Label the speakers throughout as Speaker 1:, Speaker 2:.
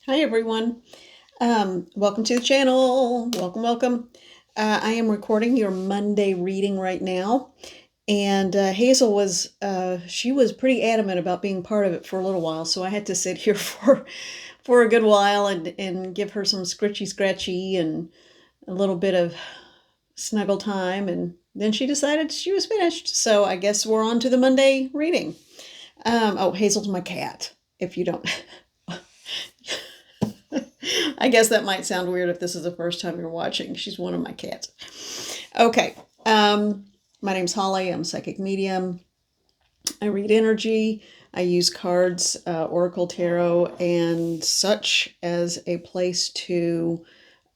Speaker 1: Hi everyone. Welcome to the channel. Welcome. I am recording your Monday reading right now, and Hazel she was pretty adamant about being part of it for a little while, so I had to sit here for a good while and give her some scratchy and a little bit of snuggle time, and then she decided she was finished. So I guess we're on to the Monday reading. Oh, Hazel's my cat. If you don't I guess that might sound weird if this is the first time you're watching. She's one of my cats. Okay. My name's Holly. I'm a psychic medium. I read energy. I use cards, Oracle Tarot, and such as a place to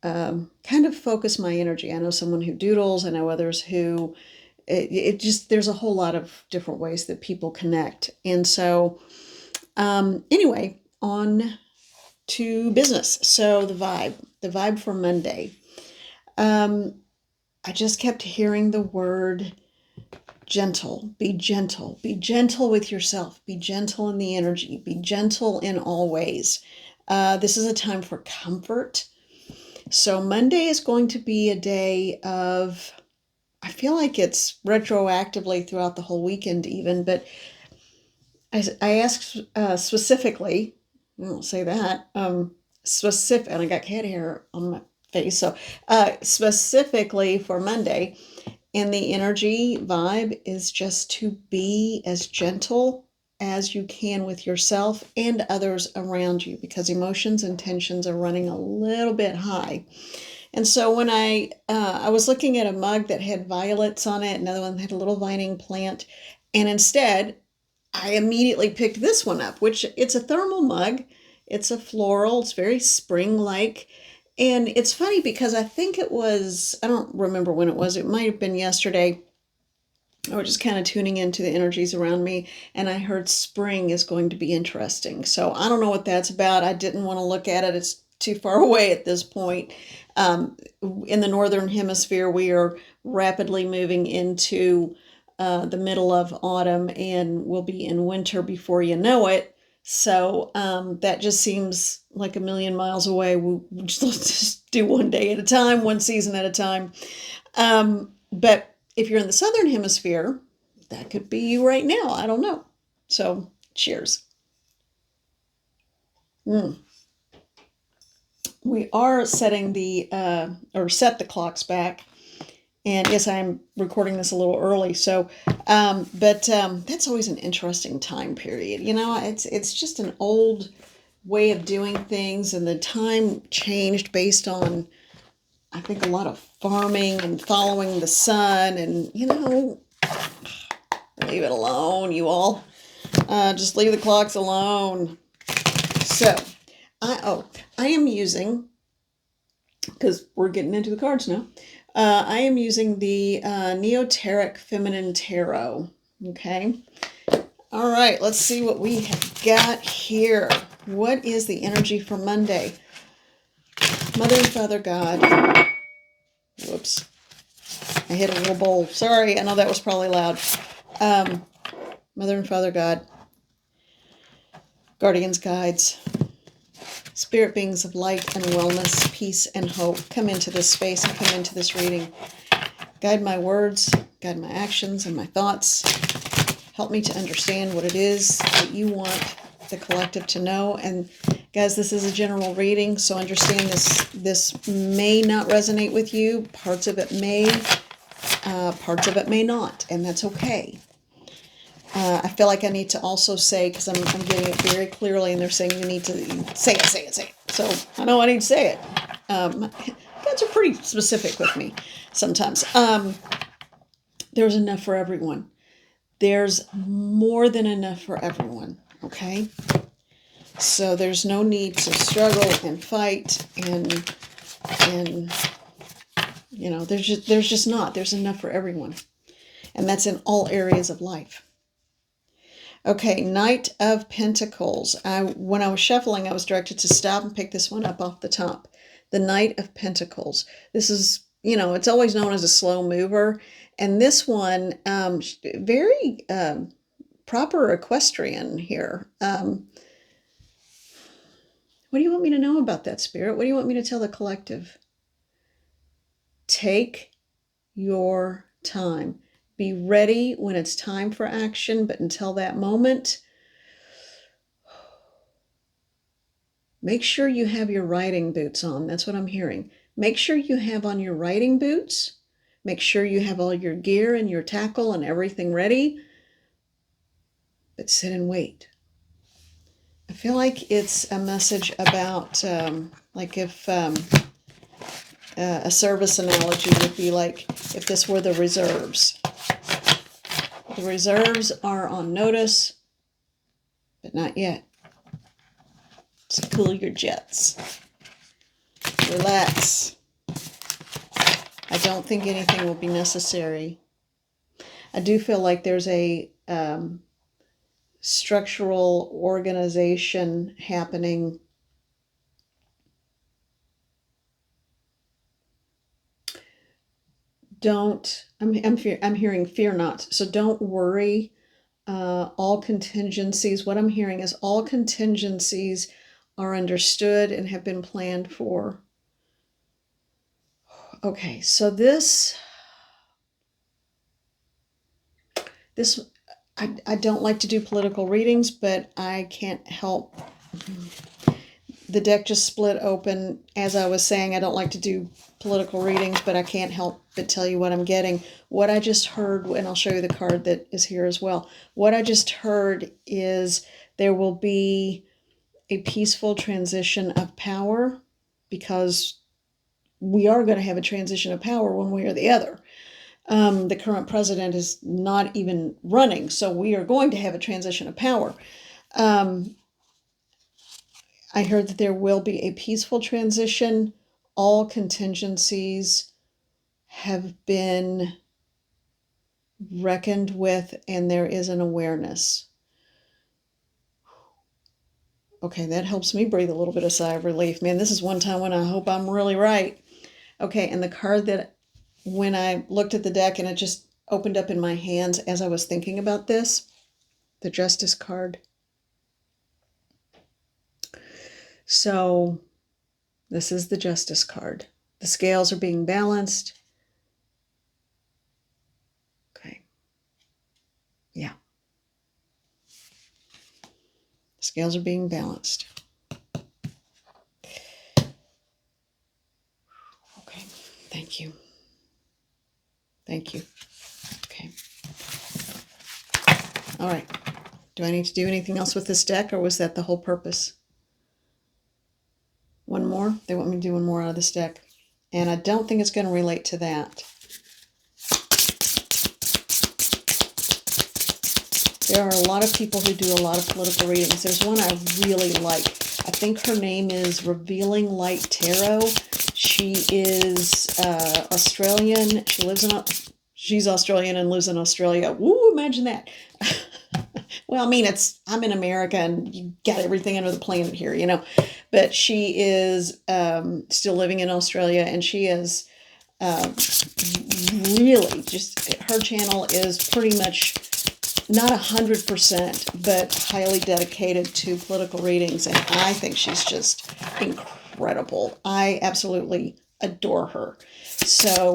Speaker 1: kind of focus my energy. I know someone who doodles. I know others who it just, there's a whole lot of different ways that people connect. And so, anyway, on to business. So the vibe for Monday. I just kept hearing the word gentle. Be gentle. Be gentle with yourself. Be gentle in the energy. Be gentle in all ways. This is a time for comfort. So Monday is going to be a day of, I feel like it's retroactively throughout the whole weekend even, but I asked specifically, I won't say that, specific, and I got cat hair on my face, so specifically for Monday, and the energy vibe is just to be as gentle as you can with yourself and others around you, because emotions and tensions are running a little bit high. And so when I was looking at a mug that had violets on it, another one had a little vining plant, and instead I immediately picked this one up, which it's a thermal mug. It's a floral. It's very spring-like. And it's funny because I think it was, I don't remember when it was. It might have been yesterday. I was just kind of tuning into the energies around me, and I heard spring is going to be interesting. So I don't know what that's about. I didn't want to look at it. It's too far away at this point. In the Northern Hemisphere, we are rapidly moving into the middle of autumn, and we'll be in winter before you know it. So that just seems like a million miles away. We'll just do one day at a time, one season at a time. But if you're in the Southern Hemisphere, that could be you right now. I don't know. So cheers. Mm. We are setting or set the clocks back. And yes, I'm recording this a little early. So, but that's always an interesting time period. You know, it's just an old way of doing things, and the time changed based on, I think, a lot of farming and following the sun, and leave it alone, you all. Just leave the clocks alone. So, I am using, because we're getting into the cards now. I am using the Neoteric Feminine Tarot. Okay. All right, let's see what we have got here. What is the energy for Monday? Mother and Father God. Whoops. I hit a little bowl. Sorry, I know that was probably loud. Mother and Father God. Guardians, guides. Spirit beings of light and wellness, peace and hope, come into this space and come into this reading. Guide my words, guide my actions and my thoughts. Help me to understand what it is that you want the collective to know. And guys, this is a general reading, so understand this may not resonate with you. Parts of it may not, and that's okay. I feel like I need to also say, because I'm getting it very clearly, and they're saying you need to say it. So I know I need to say it. Guys are pretty specific with me sometimes. There's enough for everyone. There's more than enough for everyone, okay? So there's no need to struggle and fight and there's just not. There's enough for everyone. And that's in all areas of life. Okay, Knight of Pentacles. When I was shuffling, I was directed to stop and pick this one up off the top. The Knight of Pentacles. This is, it's always known as a slow mover. And this one, very proper equestrian here. What do you want me to know about that, Spirit? What do you want me to tell the collective? Take your time. Be ready when it's time for action, but until that moment, make sure you have your riding boots on. That's what I'm hearing. Make sure you have on your riding boots. Make sure you have all your gear and your tackle and everything ready. But sit and wait. I feel like it's a message about, like if a service analogy would be like if this were the reserves. The reserves are on notice, but not yet. So cool your jets. Relax. I don't think anything will be necessary. I do feel like there's a structural organization happening. I'm hearing fear not. So don't worry. All contingencies, what I'm hearing is all contingencies are understood and have been planned for. Okay, so this I don't like to do political readings, but I can't help. The deck just split open. As I was saying, I don't like to do political readings, but I can't help but tell you what I'm getting. What I just heard, and I'll show you the card that is here as well. What I just heard is there will be a peaceful transition of power, because we are going to have a transition of power one way or the other. The current president is not even running, so we are going to have a transition of power. I heard that there will be a peaceful transition. All contingencies have been reckoned with, and there is an awareness. Okay, that helps me breathe a little bit of sigh of relief. Man, this is one time when I hope I'm really right. Okay, and the card that, when I looked at the deck and it just opened up in my hands as I was thinking about this, the Justice card. So this is the Justice card. The scales are being balanced. Okay. Yeah. The scales are being balanced. Okay. Thank you. Thank you. Okay. All right. Do I need to do anything else with this deck, or was that the whole purpose? One more? They want me to do one more out of this deck. And I don't think it's going to relate to that. There are a lot of people who do a lot of political readings. There's one I really like. I think her name is Revealing Light Tarot. She is Australian. She's Australian and lives in Australia. Woo, imagine that. Well, I mean, I'm in America and you got everything under the planet here, you know. But she is still living in Australia, and she is really just, her channel is pretty much not 100%, but highly dedicated to political readings, and I think she's just incredible. I absolutely adore her. So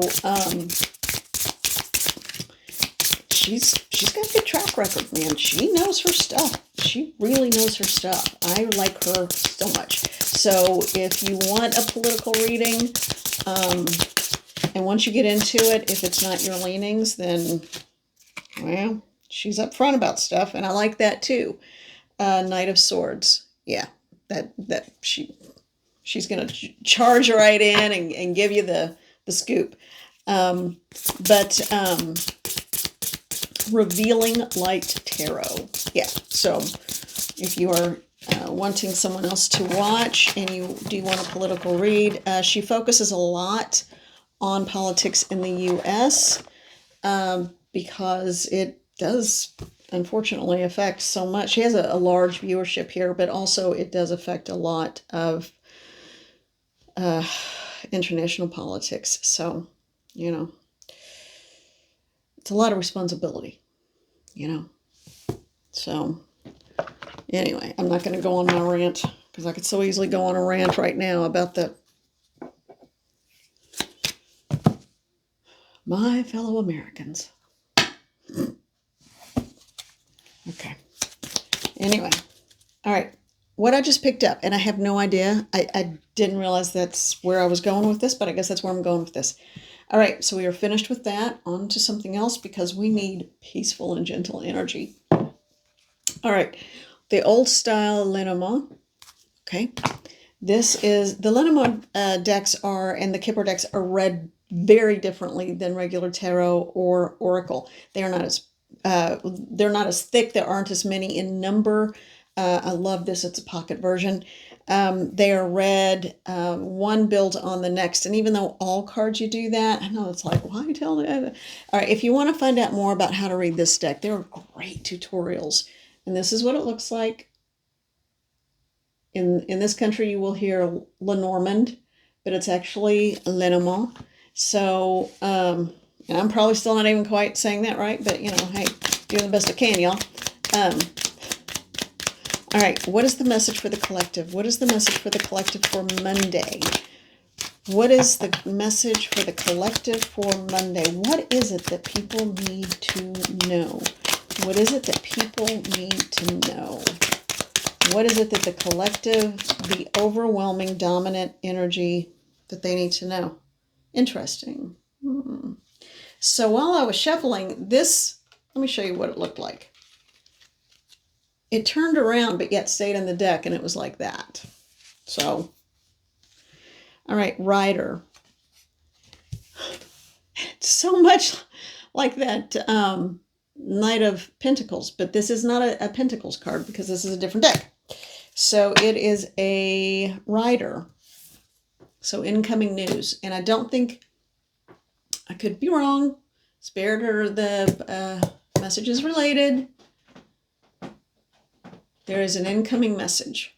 Speaker 1: she's got a good track record, man. She knows her stuff. She really knows her stuff. I like her so much. So if you want a political reading, and once you get into it, if it's not your leanings, then, well, she's upfront about stuff, and I like that too. Knight of Swords. Yeah, that she's gonna charge right in and give you the scoop. Revealing Light Tarot. Yeah, so if you are wanting someone else to watch and you do want a political read, she focuses a lot on politics in the U.S. Because it does unfortunately affect so much. She has a large viewership here, but also it does affect a lot of international politics. So, you know, it's a lot of responsibility, you know. So, anyway, I'm not going to go on my rant because I could so easily go on a rant right now about my fellow Americans. Okay. Anyway. All right. What I just picked up, and I have no idea. I didn't realize that's where I was going with this, but I guess that's where I'm going with this. All right. So we are finished with that. On to something else because we need peaceful and gentle energy. All right. The old style Lenormand. Okay. This is the Lenormand decks are, and the Kipper decks are read very differently than regular tarot or oracle. They are not as they're not as thick. There aren't as many in number. I love this. It's a pocket version. They are read one build on the next. And even though all cards you do that, I know it's like, why tell me? All right, if you want to find out more about how to read this deck, there are great tutorials. And this is what it looks like. In this country, you will hear Lenormand, but it's actually Lenormand. So, and I'm probably still not even quite saying that right, but you know, hey, doing the best I can, y'all. All right, what is the message for the collective? What is the message for the collective for Monday? What is the message for the collective for Monday? What is it that people need to know? What is it that people need to know? What is it that the collective, the overwhelming dominant energy that they need to know? Interesting. So while I was shuffling this, let me show you what it looked like. It turned around, but yet stayed in the deck, and it was like that. So, all right, Rider. It's so much like that Knight of Pentacles, but this is not a Pentacles card because this is a different deck. So it is a Rider. So incoming news. And I don't think, I could be wrong. Spirit or the message is related. There is an incoming message.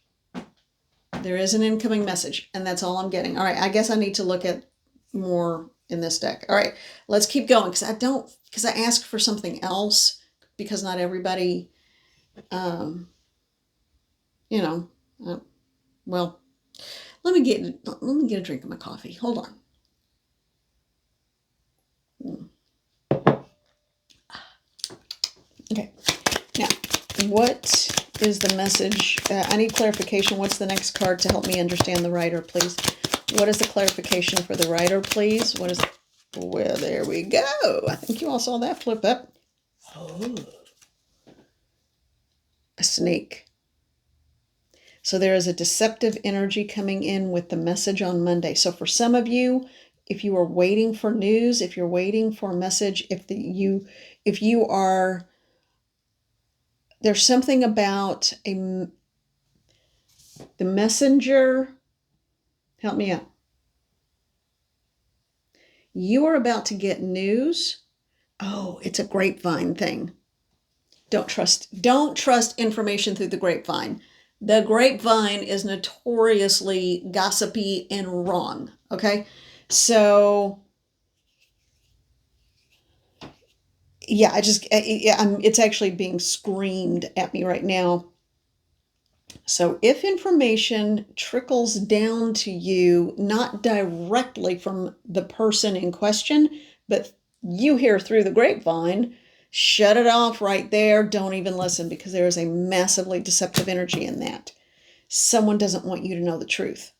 Speaker 1: There is an incoming message, and that's all I'm getting. All right, I guess I need to look at more in this deck. All right, let's keep going because I asked for something else because not everybody, you know, well, let me get a drink of my coffee. Hold on. Okay, now what is the message? I need clarification. What's the next card to help me understand the Rider, please? What is the clarification for the Rider, please? What is? Well, there we go. I think you all saw that flip up. Oh, a snake. So there is a deceptive energy coming in with the message on Monday. So for some of you, if you are waiting for news, if you're waiting for a message, if you are, there's something about the messenger. Help me out. You are about to get news. Oh, it's a grapevine thing. Don't trust information through the grapevine. The grapevine is notoriously gossipy and wrong. Okay. So yeah, it's actually being screamed at me right now. So if information trickles down to you, not directly from the person in question, but you hear through the grapevine, shut it off right there. Don't even listen because there is a massively deceptive energy in that. Someone doesn't want you to know the truth.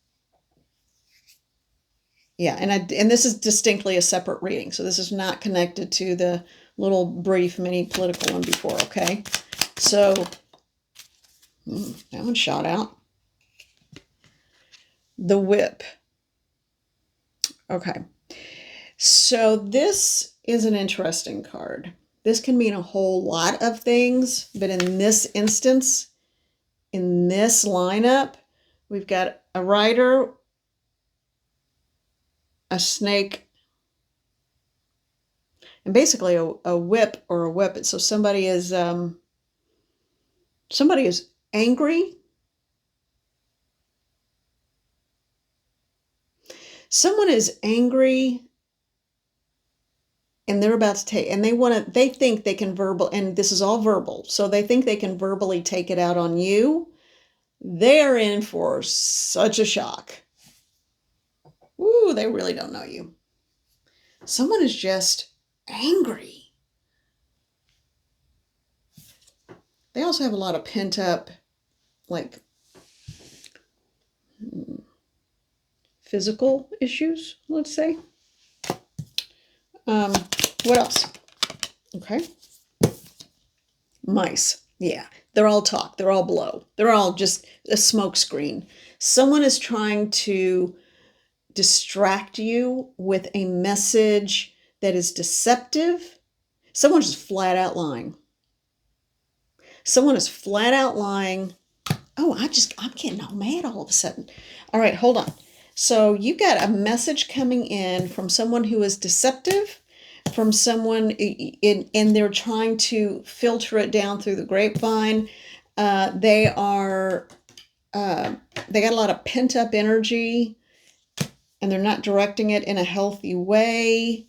Speaker 1: Yeah, and this is distinctly a separate reading. So this is not connected to the little brief mini political one before, okay? So that one shot out. The Whip. Okay. So this is an interesting card. This can mean a whole lot of things, but in this instance, in this lineup, we've got a rider, a snake, and basically a whip or a whip. So somebody is angry. Someone is angry and they're about to take, and they think they can and this is all verbal. So they think they can verbally take it out on you. they're in for such a shock. Ooh, they really don't know you. Someone is just angry. They also have a lot of pent up, like, physical issues, let's say. What else? Okay. Mice. Yeah. They're all talk. They're all blow. They're all just a smoke screen. Someone is trying to distract you with a message that is deceptive. Someone's just flat out lying. Someone is flat out lying. Oh, I'm getting all mad all of a sudden. All right, hold on. So you got a message coming in from someone who is deceptive, from someone and they're trying to filter it down through the grapevine. They got a lot of pent up energy, and they're not directing it in a healthy way.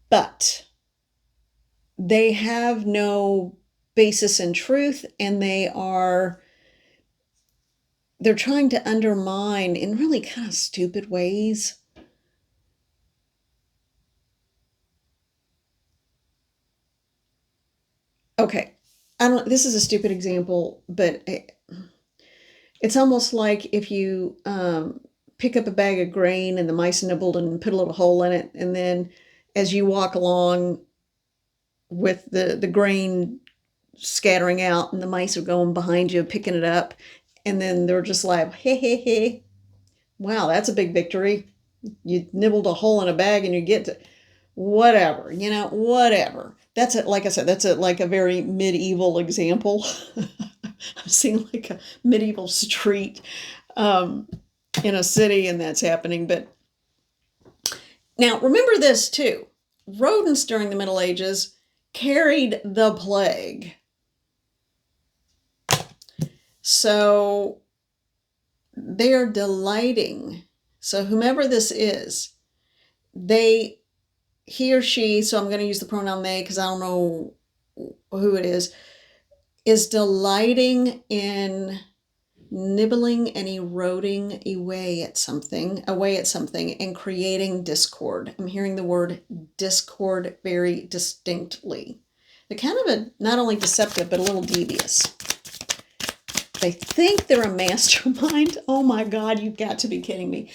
Speaker 1: But they have no basis in truth, and they're trying to undermine in really kind of stupid ways. Okay, this is a stupid example, but it's almost like if you pick up a bag of grain and the mice nibbled and put a little hole in it, and then as you walk along with the grain scattering out and the mice are going behind you picking it up, and then they're just like, hey, hey, hey, wow, that's a big victory. You nibbled a hole in a bag and you get to whatever, whatever. That's it. Like I said, that's like a very medieval example. I'm seeing like a medieval street in a city, and that's happening. But now remember this too. Rodents during the Middle Ages carried the plague. So they are delighting. So whomever this is, he or she, so I'm going to use the pronoun they because I don't know who it is delighting in nibbling and eroding away at something, and creating discord. I'm hearing the word discord very distinctly. They're kind of not only deceptive, but a little devious. They think they're a mastermind. Oh my God, you've got to be kidding me.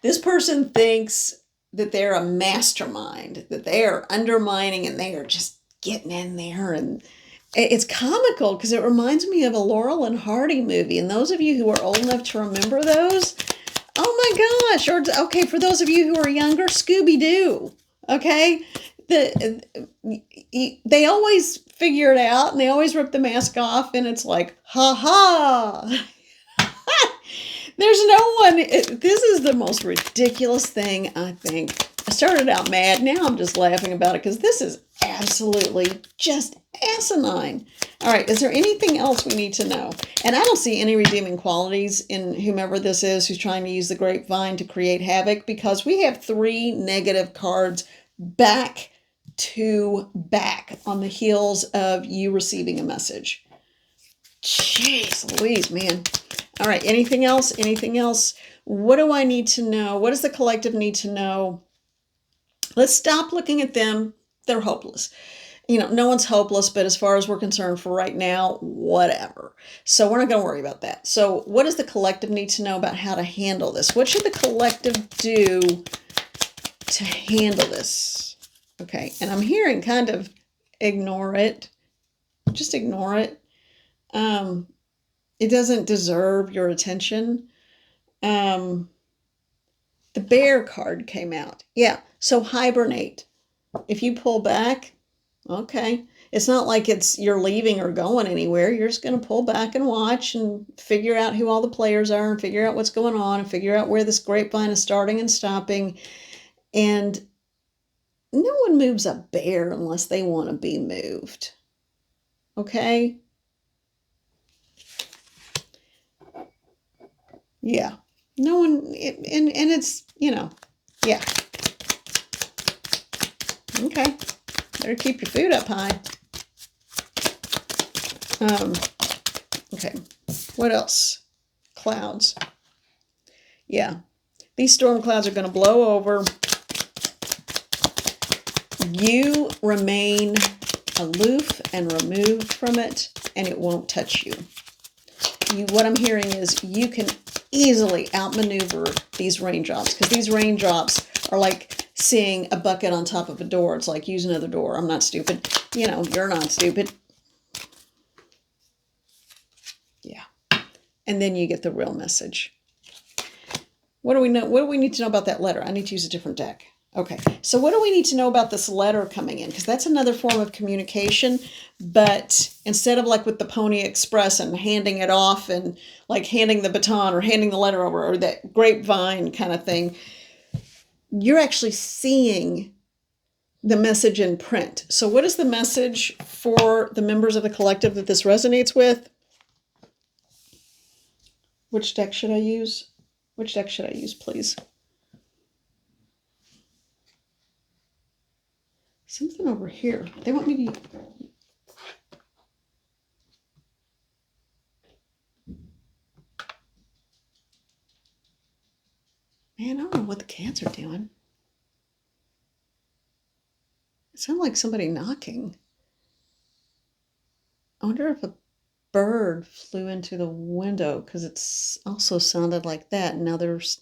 Speaker 1: This person thinks that they're a mastermind, that they are undermining and they are just getting in there. And it's comical because it reminds me of a Laurel and Hardy movie. And those of you who are old enough to remember those, oh my gosh. Or, okay, for those of you who are younger, Scooby-Doo. Okay? They always figure it out and they always rip the mask off and it's like, ha ha. There's no one. This is the most ridiculous thing, I think. I started out mad. Now I'm just laughing about it because this is absolutely just asinine. All right. Is there anything else we need to know? And I don't see any redeeming qualities in whomever this is who's trying to use the grapevine to create havoc, because we have 3 negative cards back to back on the heels of you receiving a message. Jeez Louise, man. All right, anything else? Anything else? What do I need to know? What does the collective need to know? Let's stop looking at them. They're hopeless. No one's hopeless, but as far as we're concerned for right now, whatever. So we're not going to worry about that. So what does the collective need to know about how to handle this? What should the collective do to handle this? Okay, and I'm hearing kind of ignore it. Just ignore it. It doesn't deserve your attention. The bear card came out. Yeah, so hibernate. If you pull back, okay. It's not like you're leaving or going anywhere. You're just going to pull back and watch and figure out who all the players are and figure out what's going on and figure out where this grapevine is starting and stopping. And no one moves a bear unless they want to be moved. Okay? Yeah. No one, and it's, yeah. Okay. Better keep your food up high. Okay. What else? Clouds. Yeah. These storm clouds are going to blow over. You remain aloof and removed from it, and it won't touch you. What I'm hearing is you can easily outmaneuver these raindrops, because these raindrops are like seeing a bucket on top of a door. It's like, use another door. I'm not stupid. You know, you're not stupid. Yeah. And then you get the real message. What do we know? What do we need to know about that letter? I need to use a different deck. Okay, so what do we need to know about this letter coming in? Because that's another form of communication, but instead of like with the Pony Express and handing it off and like handing the baton or handing the letter over or that grapevine kind of thing, you're actually seeing the message in print. So what is the message for the members of the collective that this resonates with? Which deck should I use? Which deck should I use, please? Something over here. They want me to... Man, I don't know what the cats are doing. It sounded like somebody knocking. I wonder if a bird flew into the window, because it's also sounded like that. Now there's...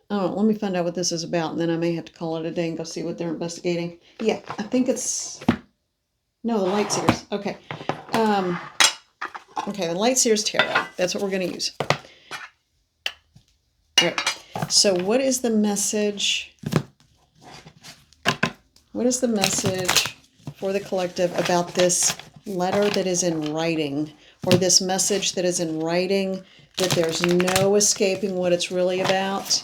Speaker 1: I don't know. Let me find out what this is about, and then I may have to call it a day and go see what they're investigating. Yeah, I think it's... No, the Light Seers. Okay. Okay, the Light Seers Tarot. That's what we're going to use. All right. So what is the message? What is the message for the collective about this letter that is in writing, or this message that is in writing, that there's no escaping what it's really about?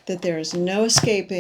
Speaker 1: That there's no escaping